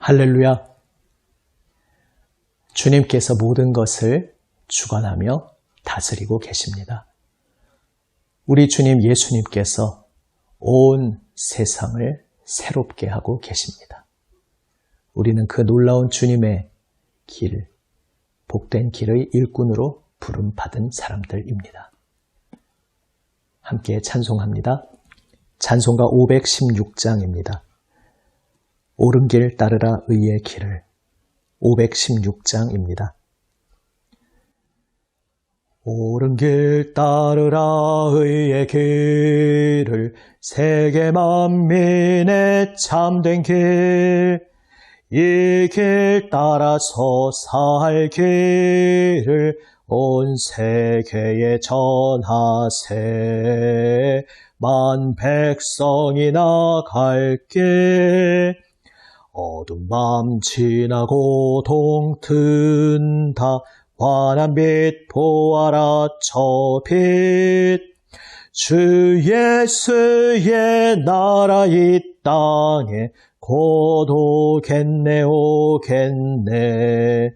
할렐루야! 주님께서 모든 것을 주관하며 다스리고 계십니다. 우리 주님 예수님께서 온 세상을 새롭게 하고 계십니다. 우리는 그 놀라운 주님의 길, 복된 길의 일꾼으로 부름받은 사람들입니다. 함께 찬송합니다. 찬송가 516장입니다. 옳은 길 따르라 의의 길을. 516장입니다. 옳은 길 따르라 의의 길을, 세계 만민의 참된 길, 이 길 따라서 살 길을 온 세계에 전하세. 만 백성이 나갈 길, 어두운 밤 지나고 동튼다. 환한 빛 보아라 저 빛. 주 예수의 나라 이 땅에 곧 오겠네 오겠네.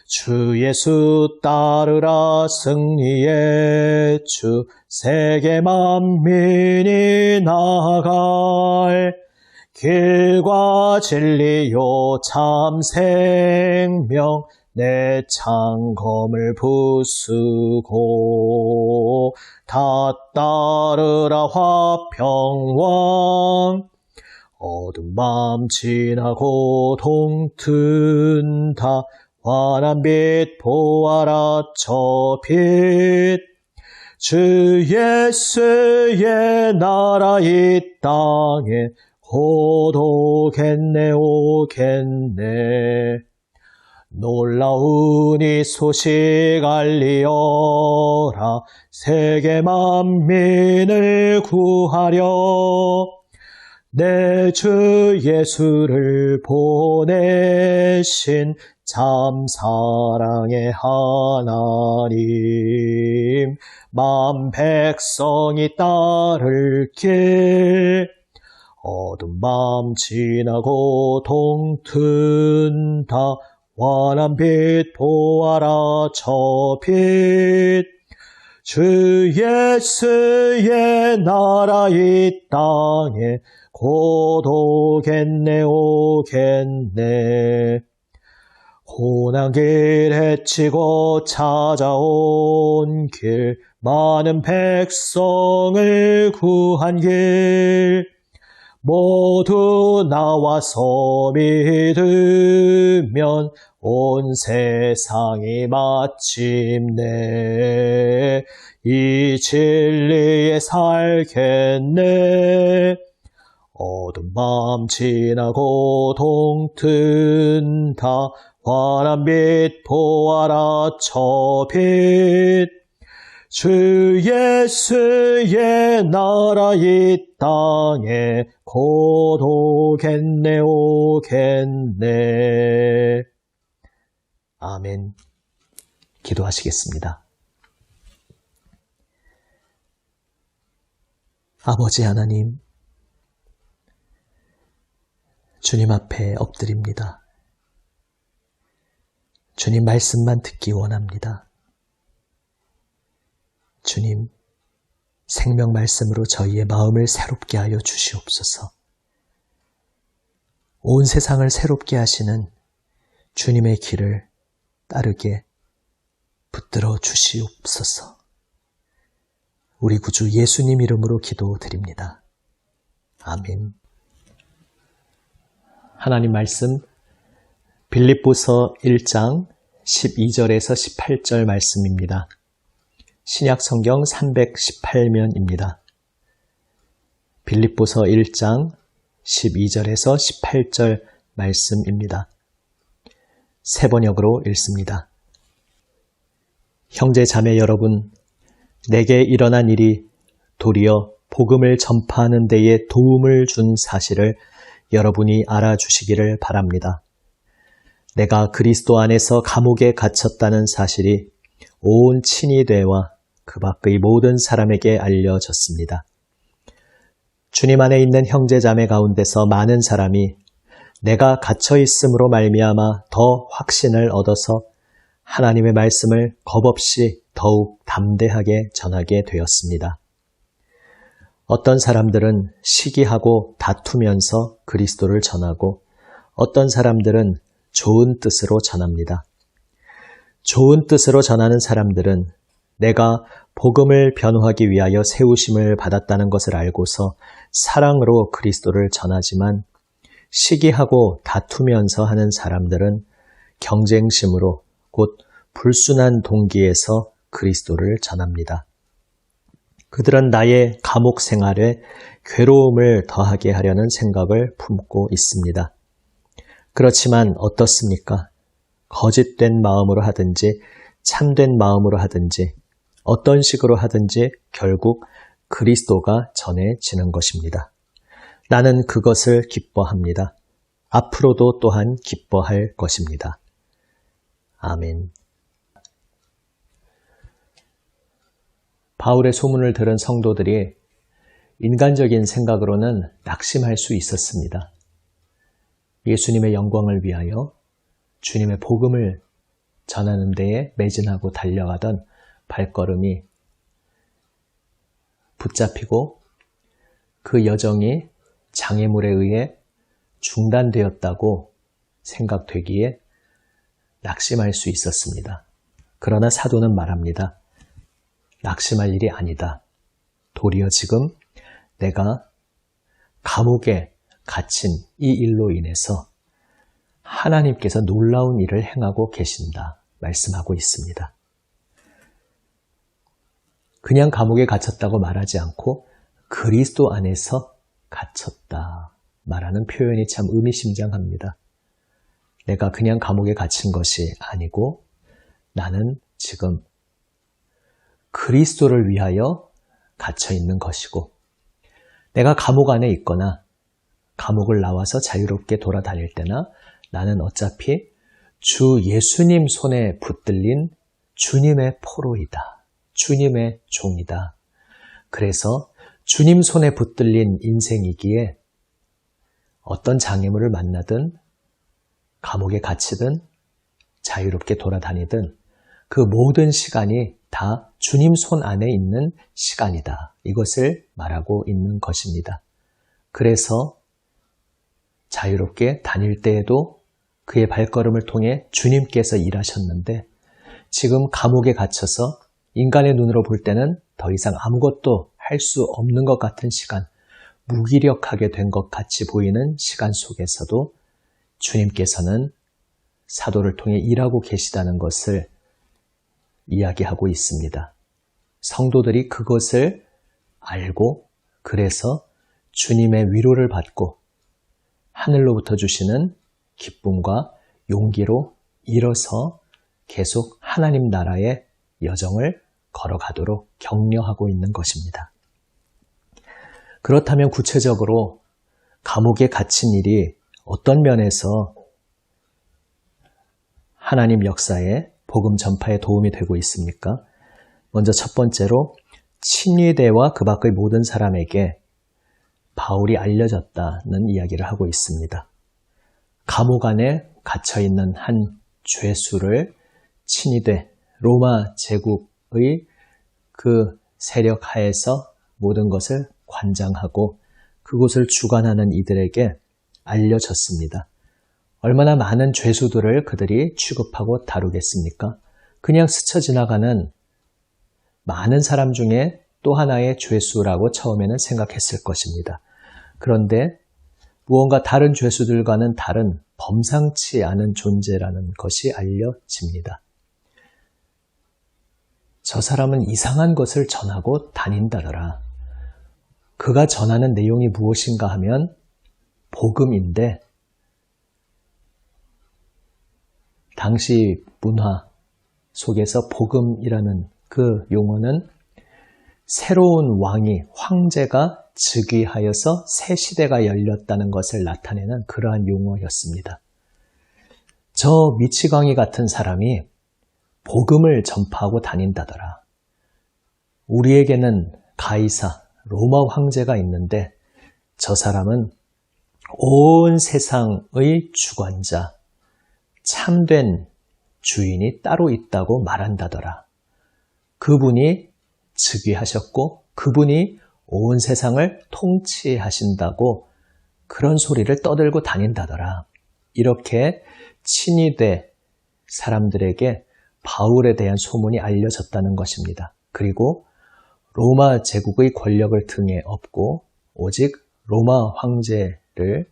주 예수 따르라 승리의 주, 세계 만민이 나아갈 길과 진리요 참 생명. 내 창검을 부수고 다 따르라 화평왕. 어두운 밤 지나고 동튼다. 환한 빛 보아라 저 빛. 주 예수의 나라 이 땅에 곧 오겠네 오겠네. 놀라운 이 소식 알리어라. 세계 만민을 구하려 내 주 예수를 보내신 참 사랑의 하나님. 만 백성이 따를 길, 어두운 밤 지나고 동튼다. 환한 빛 보아라 저 빛. 주 예수의 나라 이 땅에 곧 오겠네 오겠네. 고난길 헤치고 찾아온 길, 많은 백성을 구한 길, 모두 나와서 믿으면 온 세상이 마침내 이 진리에 살겠네. 어두운 밤 지나고 동튼다. 환한 빛 보아라 저 빛. 주 예수의 나라 이 땅에 곧 오겠네 오겠네. 아멘. 기도하시겠습니다. 아버지 하나님, 주님 앞에 엎드립니다. 주님 말씀만 듣기 원합니다. 주님, 생명 말씀으로 저희의 마음을 새롭게 하여 주시옵소서. 온 세상을 새롭게 하시는 주님의 길을 따르게 붙들어 주시옵소서. 우리 구주 예수님 이름으로 기도드립니다. 아멘. 하나님 말씀 빌립보서 1장 12절에서 18절 말씀입니다. 신약 성경 318면입니다. 빌립보서 1장 12절에서 18절 말씀입니다. 세 번역으로 읽습니다. 형제 자매 여러분, 내게 일어난 일이 도리어 복음을 전파하는 데에 도움을 준 사실을 여러분이 알아주시기를 바랍니다. 내가 그리스도 안에서 감옥에 갇혔다는 사실이 온 친위대와 그 밖의 모든 사람에게 알려졌습니다. 주님 안에 있는 형제 자매 가운데서 많은 사람이 내가 갇혀 있음으로 말미암아 더 확신을 얻어서 하나님의 말씀을 겁없이 더욱 담대하게 전하게 되었습니다. 어떤 사람들은 시기하고 다투면서 그리스도를 전하고 어떤 사람들은 좋은 뜻으로 전합니다. 좋은 뜻으로 전하는 사람들은 내가 복음을 변호하기 위하여 세우심을 받았다는 것을 알고서 사랑으로 그리스도를 전하지만 시기하고 다투면서 하는 사람들은 경쟁심으로 곧 불순한 동기에서 그리스도를 전합니다. 그들은 나의 감옥 생활에 괴로움을 더하게 하려는 생각을 품고 있습니다. 그렇지만 어떻습니까? 거짓된 마음으로 하든지 참된 마음으로 하든지 어떤 식으로 하든지 결국 그리스도가 전해지는 것입니다. 나는 그것을 기뻐합니다. 앞으로도 또한 기뻐할 것입니다. 아멘. 바울의 소문을 들은 성도들이 인간적인 생각으로는 낙심할 수 있었습니다. 예수님의 영광을 위하여 주님의 복음을 전하는 데에 매진하고 달려가던 발걸음이 붙잡히고 그 여정이 장애물에 의해 중단되었다고 생각되기에 낙심할 수 있었습니다. 그러나 사도는 말합니다. 낙심할 일이 아니다. 도리어 지금 내가 감옥에 갇힌 이 일로 인해서 하나님께서 놀라운 일을 행하고 계신다 말씀하고 있습니다. 그냥 감옥에 갇혔다고 말하지 않고 그리스도 안에서 갇혔다 말하는 표현이 참 의미심장합니다. 내가 그냥 감옥에 갇힌 것이 아니고 나는 지금 그리스도를 위하여 갇혀 있는 것이고 내가 감옥 안에 있거나 감옥을 나와서 자유롭게 돌아다닐 때나 나는 어차피 주 예수님 손에 붙들린 주님의 포로이다. 주님의 종이다. 그래서 주님 손에 붙들린 인생이기에 어떤 장애물을 만나든 감옥에 갇히든 자유롭게 돌아다니든 그 모든 시간이 다 주님 손 안에 있는 시간이다. 이것을 말하고 있는 것입니다. 그래서 자유롭게 다닐 때에도 그의 발걸음을 통해 주님께서 일하셨는데 지금 감옥에 갇혀서 인간의 눈으로 볼 때는 더 이상 아무것도 할 수 없는 것 같은 시간, 무기력하게 된 것 같이 보이는 시간 속에서도 주님께서는 사도를 통해 일하고 계시다는 것을 이야기하고 있습니다. 성도들이 그것을 알고 그래서 주님의 위로를 받고 하늘로부터 주시는 기쁨과 용기로 일어서 계속 하나님 나라의 여정을 걸어가도록 격려하고 있는 것입니다. 그렇다면 구체적으로 감옥에 갇힌 일이 어떤 면에서 하나님 역사에 복음 전파에 도움이 되고 있습니까? 먼저 첫 번째로 친위대와 그 밖의 모든 사람에게 바울이 알려졌다는 이야기를 하고 있습니다. 감옥 안에 갇혀있는 한 죄수를 친위대, 로마 제국의 그 세력 하에서 모든 것을 관장하고 그곳을 주관하는 이들에게 알려졌습니다. 얼마나 많은 죄수들을 그들이 취급하고 다루겠습니까? 그냥 스쳐 지나가는 많은 사람 중에 또 하나의 죄수라고 처음에는 생각했을 것입니다. 그런데 무언가 다른 죄수들과는 다른 범상치 않은 존재라는 것이 알려집니다. 저 사람은 이상한 것을 전하고 다닌다더라. 그가 전하는 내용이 무엇인가 하면 복음인데 당시 문화 속에서 복음이라는 그 용어는 새로운 왕이, 황제가 즉위하여서 새 시대가 열렸다는 것을 나타내는 그러한 용어였습니다. 저 미치광이 같은 사람이 복음을 전파하고 다닌다더라. 우리에게는 가이사, 로마 황제가 있는데 저 사람은 온 세상의 주관자, 참된 주인이 따로 있다고 말한다더라. 그분이 즉위하셨고 그분이 온 세상을 통치하신다고 그런 소리를 떠들고 다닌다더라. 이렇게 친위대 사람들에게 바울에 대한 소문이 알려졌다는 것입니다. 그리고 로마 제국의 권력을 등에 업고 오직 로마 황제를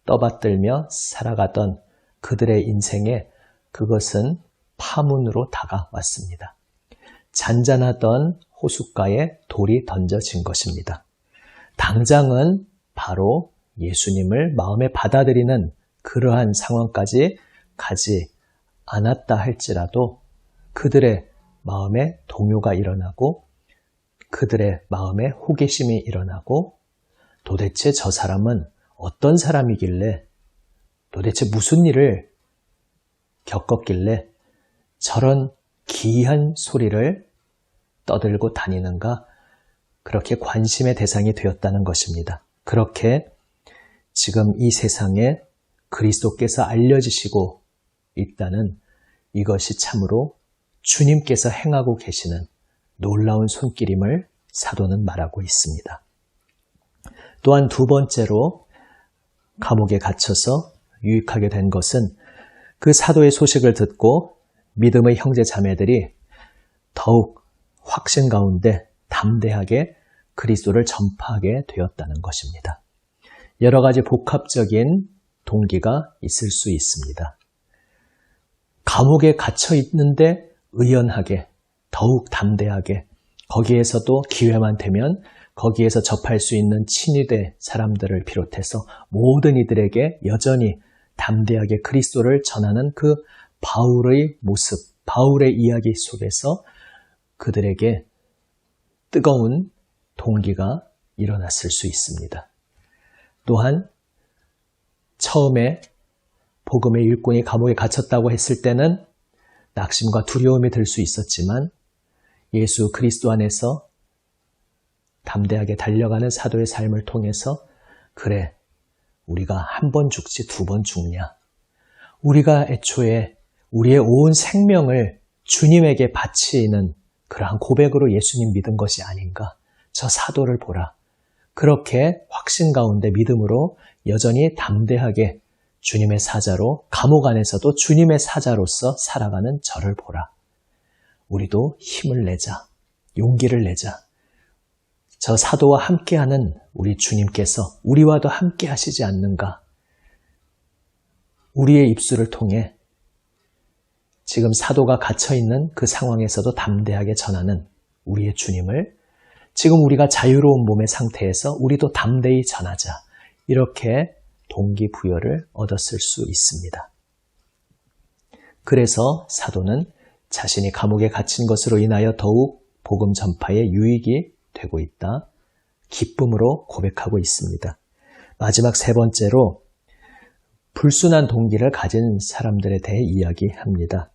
떠받들며 살아가던 그들의 인생에 그것은 파문으로 다가왔습니다. 잔잔하던 호숫가에 돌이 던져진 것입니다. 당장은 바로 예수님을 마음에 받아들이는 그러한 상황까지 가지 않았다 할지라도 그들의 마음에 동요가 일어나고 그들의 마음에 호기심이 일어나고 도대체 저 사람은 어떤 사람이길래 도대체 무슨 일을 겪었길래 저런 기이한 소리를 떠들고 다니는가 그렇게 관심의 대상이 되었다는 것입니다. 그렇게 지금 이 세상에 그리스도께서 알려지시고 있다는 이것이 참으로 주님께서 행하고 계시는 놀라운 손길임을 사도는 말하고 있습니다. 또한 두 번째로 감옥에 갇혀서 유익하게 된 것은 그 사도의 소식을 듣고 믿음의 형제 자매들이 더욱 확신 가운데 담대하게 그리스도를 전파하게 되었다는 것입니다. 여러 가지 복합적인 동기가 있을 수 있습니다. 감옥에 갇혀 있는데 의연하게, 더욱 담대하게, 거기에서도 기회만 되면 거기에서 접할 수 있는 친위대 사람들을 비롯해서 모든 이들에게 여전히 담대하게 그리스도를 전하는 그 바울의 모습, 바울의 이야기 속에서 그들에게 뜨거운 동기가 일어났을 수 있습니다. 또한 처음에 복음의 일꾼이 감옥에 갇혔다고 했을 때는 낙심과 두려움이 들 수 있었지만 예수 그리스도 안에서 담대하게 달려가는 사도의 삶을 통해서 그래, 우리가 한 번 죽지 두 번 죽냐? 우리가 애초에 우리의 온 생명을 주님에게 바치는 그러한 고백으로 예수님 믿은 것이 아닌가? 저 사도를 보라. 그렇게 확신 가운데 믿음으로 여전히 담대하게 주님의 사자로 감옥 안에서도 주님의 사자로서 살아가는 저를 보라. 우리도 힘을 내자. 용기를 내자. 저 사도와 함께하는 우리 주님께서 우리와도 함께 하시지 않는가? 우리의 입술을 통해 지금 사도가 갇혀있는 그 상황에서도 담대하게 전하는 우리의 주님을 지금 우리가 자유로운 몸의 상태에서 우리도 담대히 전하자. 이렇게 동기부여를 얻었을 수 있습니다. 그래서 사도는 자신이 감옥에 갇힌 것으로 인하여 더욱 복음 전파에 유익이 되고 있다. 기쁨으로 고백하고 있습니다. 마지막 세 번째로 불순한 동기를 가진 사람들에 대해 이야기합니다.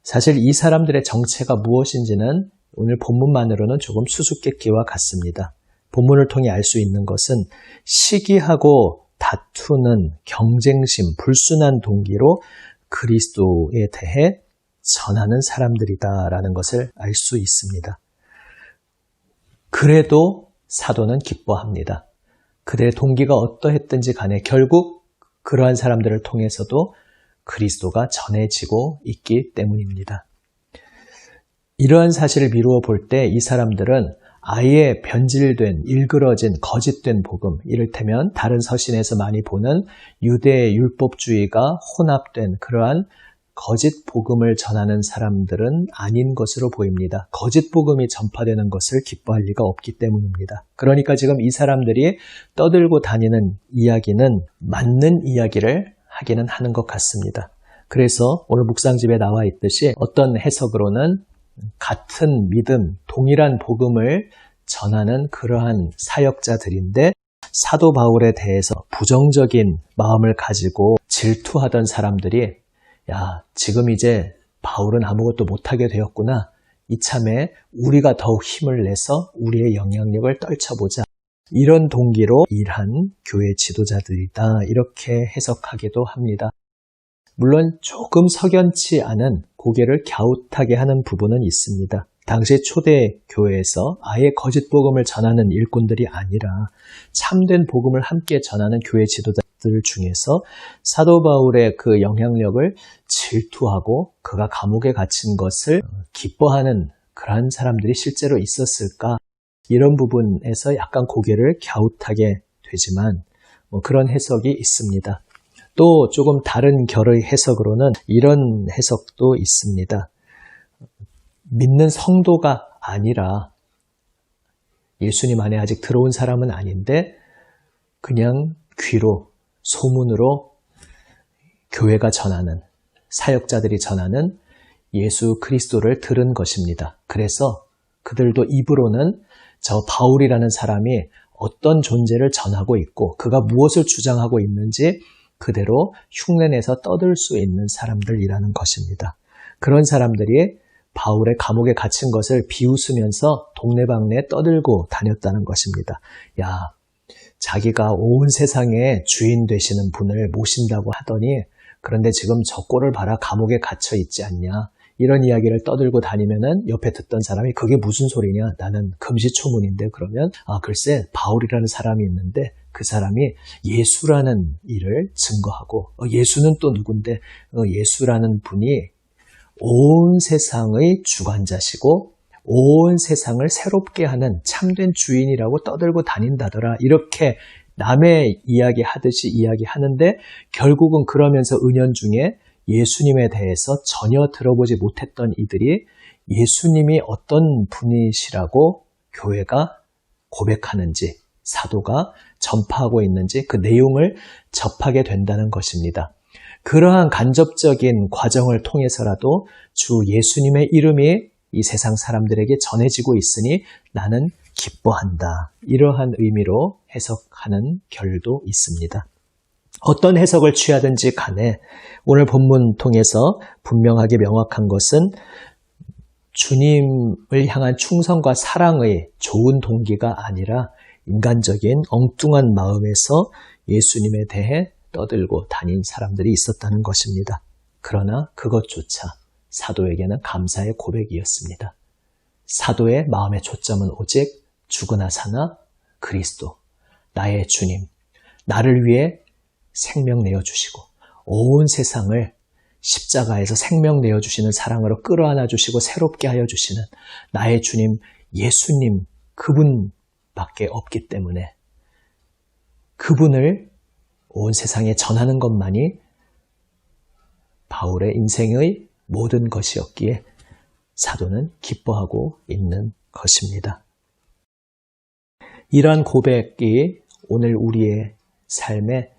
사실 이 사람들의 정체가 무엇인지는 오늘 본문만으로는 조금 수수께끼와 같습니다. 본문을 통해 알 수 있는 것은 시기하고 다투는 경쟁심, 불순한 동기로 그리스도에 대해 전하는 사람들이다라는 것을 알 수 있습니다. 그래도 사도는 기뻐합니다. 그들의 동기가 어떠했든지 간에 결국 그러한 사람들을 통해서도 그리스도가 전해지고 있기 때문입니다. 이러한 사실을 미루어 볼 때 이 사람들은 아예 변질된, 일그러진, 거짓된 복음, 이를테면 다른 서신에서 많이 보는 유대 율법주의가 혼합된 그러한 거짓 복음을 전하는 사람들은 아닌 것으로 보입니다. 거짓 복음이 전파되는 것을 기뻐할 리가 없기 때문입니다. 그러니까 지금 이 사람들이 떠들고 다니는 이야기는 맞는 이야기를 하기는 하는 것 같습니다. 그래서 오늘 묵상집에 나와 있듯이 어떤 해석으로는 같은 믿음, 동일한 복음을 전하는 그러한 사역자들인데 사도 바울에 대해서 부정적인 마음을 가지고 질투하던 사람들이 야, 지금 이제 바울은 아무것도 못하게 되었구나. 이참에 우리가 더욱 힘을 내서 우리의 영향력을 떨쳐보자. 이런 동기로 일한 교회 지도자들이다 이렇게 해석하기도 합니다. 물론 조금 석연치 않은 고개를 갸웃하게 하는 부분은 있습니다. 당시 초대 교회에서 아예 거짓 복음을 전하는 일꾼들이 아니라 참된 복음을 함께 전하는 교회 지도자들 중에서 사도 바울의 그 영향력을 질투하고 그가 감옥에 갇힌 것을 기뻐하는 그러한 사람들이 실제로 있었을까? 이런 부분에서 약간 고개를 갸웃하게 되지만 그런 해석이 있습니다. 또 조금 다른 결의 해석으로는 이런 해석도 있습니다. 믿는 성도가 아니라 예수님 안에 아직 들어온 사람은 아닌데 그냥 귀로 소문으로 교회가 전하는 사역자들이 전하는 예수 그리스도를 들은 것입니다. 그래서 그들도 입으로는 저 바울이라는 사람이 어떤 존재를 전하고 있고 그가 무엇을 주장하고 있는지 그대로 흉내내서 떠들 수 있는 사람들이라는 것입니다. 그런 사람들이 바울의 감옥에 갇힌 것을 비웃으면서 동네방네 떠들고 다녔다는 것입니다. 야, 자기가 온 세상의 주인 되시는 분을 모신다고 하더니 그런데 지금 저 꼴을 봐라 감옥에 갇혀 있지 않냐. 이런 이야기를 떠들고 다니면은 옆에 듣던 사람이 그게 무슨 소리냐. 나는 금시초문인데 그러면 글쎄 바울이라는 사람이 있는데 그 사람이 예수라는 일을 증거하고 예수는 또 누군데 예수라는 분이 온 세상의 주관자시고 온 세상을 새롭게 하는 참된 주인이라고 떠들고 다닌다더라. 이렇게 남의 이야기하듯이 이야기하는데 결국은 그러면서 은연중에 예수님에 대해서 전혀 들어보지 못했던 이들이 예수님이 어떤 분이시라고 교회가 고백하는지 사도가 전파하고 있는지 그 내용을 접하게 된다는 것입니다. 그러한 간접적인 과정을 통해서라도 주 예수님의 이름이 이 세상 사람들에게 전해지고 있으니 나는 기뻐한다. 이러한 의미로 해석하는 결도 있습니다. 어떤 해석을 취하든지 간에 오늘 본문 통해서 분명하게 명확한 것은 주님을 향한 충성과 사랑의 좋은 동기가 아니라 인간적인 엉뚱한 마음에서 예수님에 대해 떠들고 다닌 사람들이 있었다는 것입니다. 그러나 그것조차 사도에게는 감사의 고백이었습니다. 사도의 마음의 초점은 오직 죽으나 사나 그리스도, 나의 주님, 나를 위해 생명 내어주시고 온 세상을 십자가에서 생명 내어주시는 사랑으로 끌어안아 주시고 새롭게 하여 주시는 나의 주님 예수님 그분밖에 없기 때문에 그분을 온 세상에 전하는 것만이 바울의 인생의 모든 것이었기에 사도는 기뻐하고 있는 것입니다. 이러한 고백이 오늘 우리의 삶에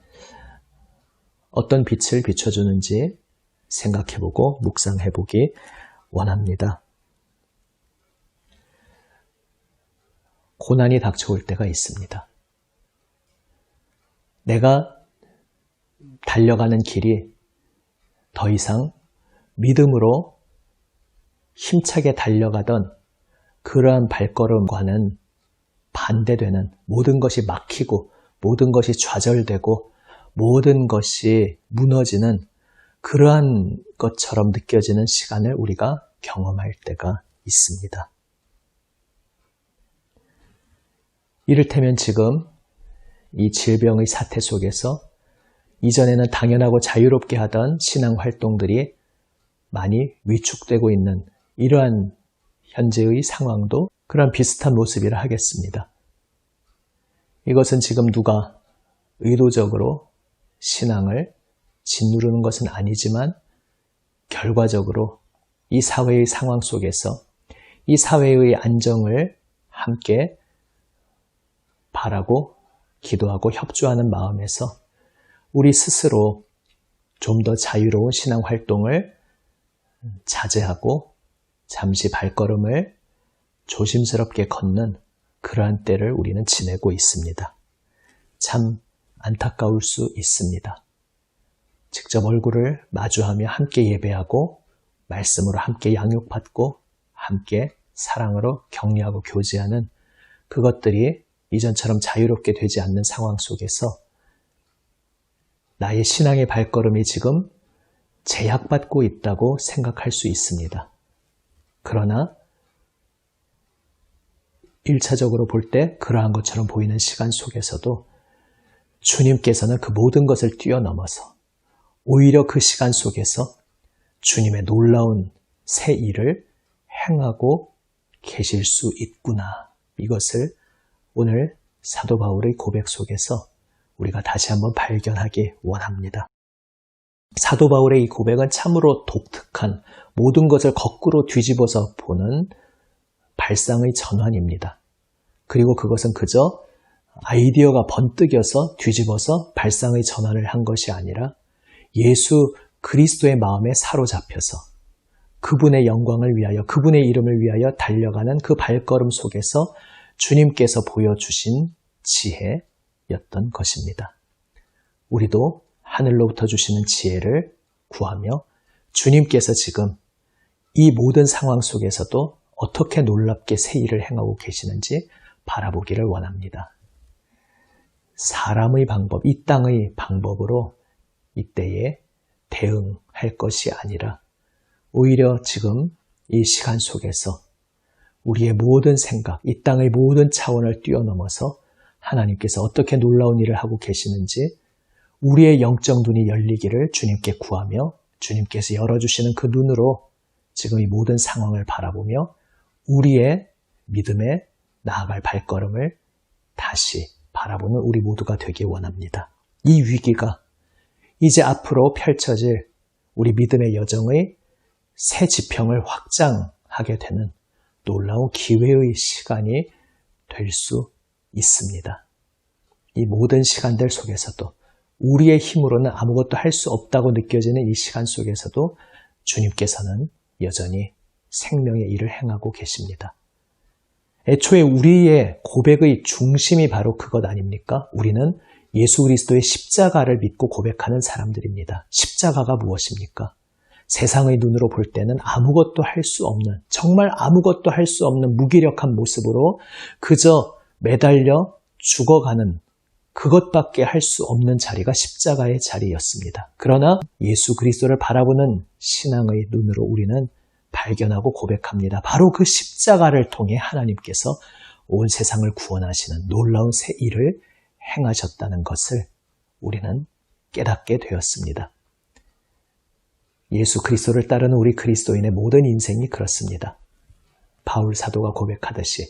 어떤 빛을 비춰주는지 생각해보고 묵상해보기 원합니다. 고난이 닥쳐올 때가 있습니다. 내가 달려가는 길이 더 이상 믿음으로 힘차게 달려가던 그러한 발걸음과는 반대되는 모든 것이 막히고 모든 것이 좌절되고 모든 것이 무너지는 그러한 것처럼 느껴지는 시간을 우리가 경험할 때가 있습니다. 이를테면 지금 이 질병의 사태 속에서 이전에는 당연하고 자유롭게 하던 신앙 활동들이 많이 위축되고 있는 이러한 현재의 상황도 그런 비슷한 모습이라 하겠습니다. 이것은 지금 누가 의도적으로 신앙을 짓누르는 것은 아니지만 결과적으로 이 사회의 상황 속에서 이 사회의 안정을 함께 바라고 기도하고 협조하는 마음에서 우리 스스로 좀 더 자유로운 신앙 활동을 자제하고 잠시 발걸음을 조심스럽게 걷는 그러한 때를 우리는 지내고 있습니다. 참 안타까울 수 있습니다. 직접 얼굴을 마주하며 함께 예배하고 말씀으로 함께 양육받고 함께 사랑으로 격려하고 교제하는 그것들이 이전처럼 자유롭게 되지 않는 상황 속에서 나의 신앙의 발걸음이 지금 제약받고 있다고 생각할 수 있습니다. 그러나 1차적으로 볼 때 그러한 것처럼 보이는 시간 속에서도 주님께서는 그 모든 것을 뛰어넘어서 오히려 그 시간 속에서 주님의 놀라운 새 일을 행하고 계실 수 있구나. 이것을 오늘 사도 바울의 고백 속에서 우리가 다시 한번 발견하기 원합니다. 사도 바울의 이 고백은 참으로 독특한 모든 것을 거꾸로 뒤집어서 보는 발상의 전환입니다. 그리고 그것은 그저 아이디어가 번뜩여서 뒤집어서 발상의 전환을 한 것이 아니라 예수 그리스도의 마음에 사로잡혀서 그분의 영광을 위하여 그분의 이름을 위하여 달려가는 그 발걸음 속에서 주님께서 보여주신 지혜였던 것입니다. 우리도 하늘로부터 주시는 지혜를 구하며 주님께서 지금 이 모든 상황 속에서도 어떻게 놀랍게 새 일을 행하고 계시는지 바라보기를 원합니다. 사람의 방법, 이 땅의 방법으로 이때에 대응할 것이 아니라 오히려 지금 이 시간 속에서 우리의 모든 생각, 이 땅의 모든 차원을 뛰어넘어서 하나님께서 어떻게 놀라운 일을 하고 계시는지 우리의 영적 눈이 열리기를 주님께 구하며 주님께서 열어주시는 그 눈으로 지금 이 모든 상황을 바라보며 우리의 믿음에 나아갈 발걸음을 다시 바라보는 우리 모두가 되기 원합니다. 이 위기가 이제 앞으로 펼쳐질 우리 믿음의 여정의 새 지평을 확장하게 되는 놀라운 기회의 시간이 될 수 있습니다. 이 모든 시간들 속에서도 우리의 힘으로는 아무것도 할 수 없다고 느껴지는 이 시간 속에서도 주님께서는 여전히 생명의 일을 행하고 계십니다. 애초에 우리의 고백의 중심이 바로 그것 아닙니까? 우리는 예수 그리스도의 십자가를 믿고 고백하는 사람들입니다. 십자가가 무엇입니까? 세상의 눈으로 볼 때는 아무것도 할 수 없는, 정말 아무것도 할 수 없는 무기력한 모습으로 그저 매달려 죽어가는 그것밖에 할 수 없는 자리가 십자가의 자리였습니다. 그러나 예수 그리스도를 바라보는 신앙의 눈으로 우리는 발견하고 고백합니다. 바로 그 십자가를 통해 하나님께서 온 세상을 구원하시는 놀라운 새 일을 행하셨다는 것을 우리는 깨닫게 되었습니다. 예수 그리스도를 따르는 우리 그리스도인의 모든 인생이 그렇습니다. 바울 사도가 고백하듯이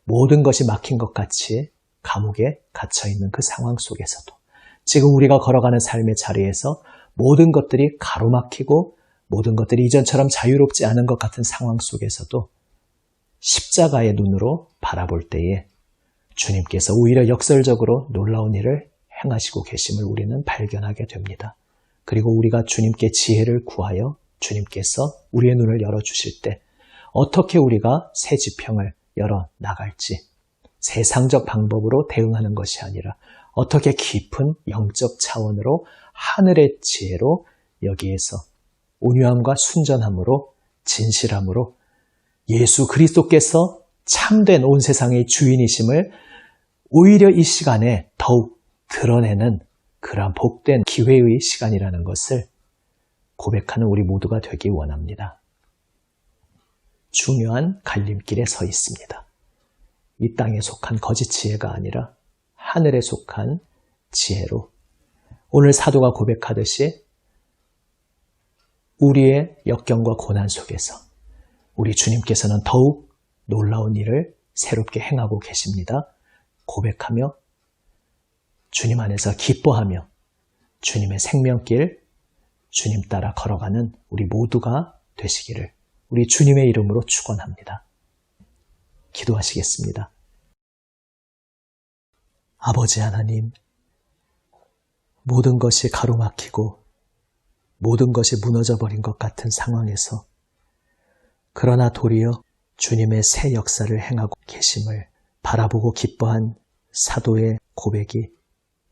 모든 것이 막힌 것 같이 감옥에 갇혀있는 그 상황 속에서도 지금 우리가 걸어가는 삶의 자리에서 모든 것들이 가로막히고 모든 것들이 이전처럼 자유롭지 않은 것 같은 상황 속에서도 십자가의 눈으로 바라볼 때에 주님께서 오히려 역설적으로 놀라운 일을 행하시고 계심을 우리는 발견하게 됩니다. 그리고 우리가 주님께 지혜를 구하여 주님께서 우리의 눈을 열어주실 때 어떻게 우리가 새 지평을 열어나갈지 세상적 방법으로 대응하는 것이 아니라 어떻게 깊은 영적 차원으로 하늘의 지혜로 여기에서 온유함과 순전함으로 진실함으로 예수 그리스도께서 참된 온 세상의 주인이심을 오히려 이 시간에 더욱 드러내는 그러한 복된 기회의 시간이라는 것을 고백하는 우리 모두가 되기 원합니다. 중요한 갈림길에 서 있습니다. 이 땅에 속한 거짓 지혜가 아니라 하늘에 속한 지혜로 오늘 사도가 고백하듯이 우리의 역경과 고난 속에서 우리 주님께서는 더욱 놀라운 일을 새롭게 행하고 계십니다. 고백하며 주님 안에서 기뻐하며 주님의 생명길, 주님 따라 걸어가는 우리 모두가 되시기를 우리 주님의 이름으로 축원합니다. 기도하시겠습니다. 아버지 하나님, 모든 것이 가로막히고 모든 것이 무너져버린 것 같은 상황에서 그러나 도리어 주님의 새 역사를 행하고 계심을 바라보고 기뻐한 사도의 고백이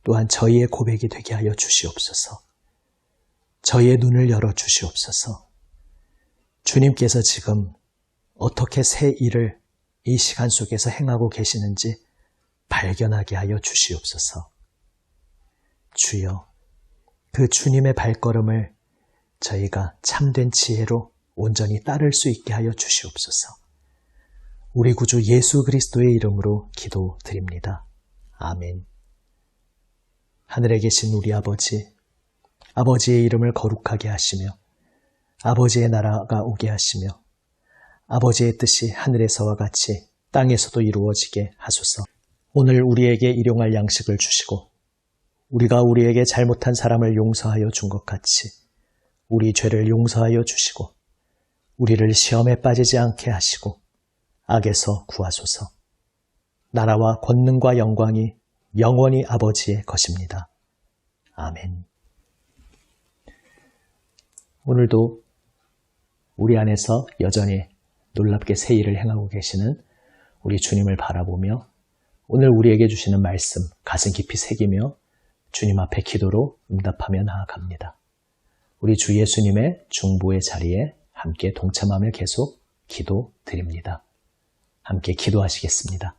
또한 저희의 고백이 되게 하여 주시옵소서. 저희의 눈을 열어 주시옵소서. 주님께서 지금 어떻게 새 일을 이 시간 속에서 행하고 계시는지 발견하게 하여 주시옵소서. 주여, 그 주님의 발걸음을 저희가 참된 지혜로 온전히 따를 수 있게 하여 주시옵소서. 우리 구주 예수 그리스도의 이름으로 기도드립니다. 아멘. 하늘에 계신 우리 아버지, 아버지의 이름을 거룩하게 하시며 아버지의 나라가 오게 하시며 아버지의 뜻이 하늘에서와 같이 땅에서도 이루어지게 하소서. 오늘 우리에게 일용할 양식을 주시고 우리가 우리에게 잘못한 사람을 용서하여 준 것 같이 우리 죄를 용서하여 주시고 우리를 시험에 빠지지 않게 하시고 악에서 구하소서. 나라와 권능과 영광이 영원히 아버지의 것입니다. 아멘. 오늘도 우리 안에서 여전히 놀랍게 새 일을 행하고 계시는 우리 주님을 바라보며 오늘 우리에게 주시는 말씀 가슴 깊이 새기며 주님 앞에 기도로 응답하며 나아갑니다. 우리 주 예수님의 중보의 자리에 함께 동참하며 계속 기도드립니다. 함께 기도하시겠습니다.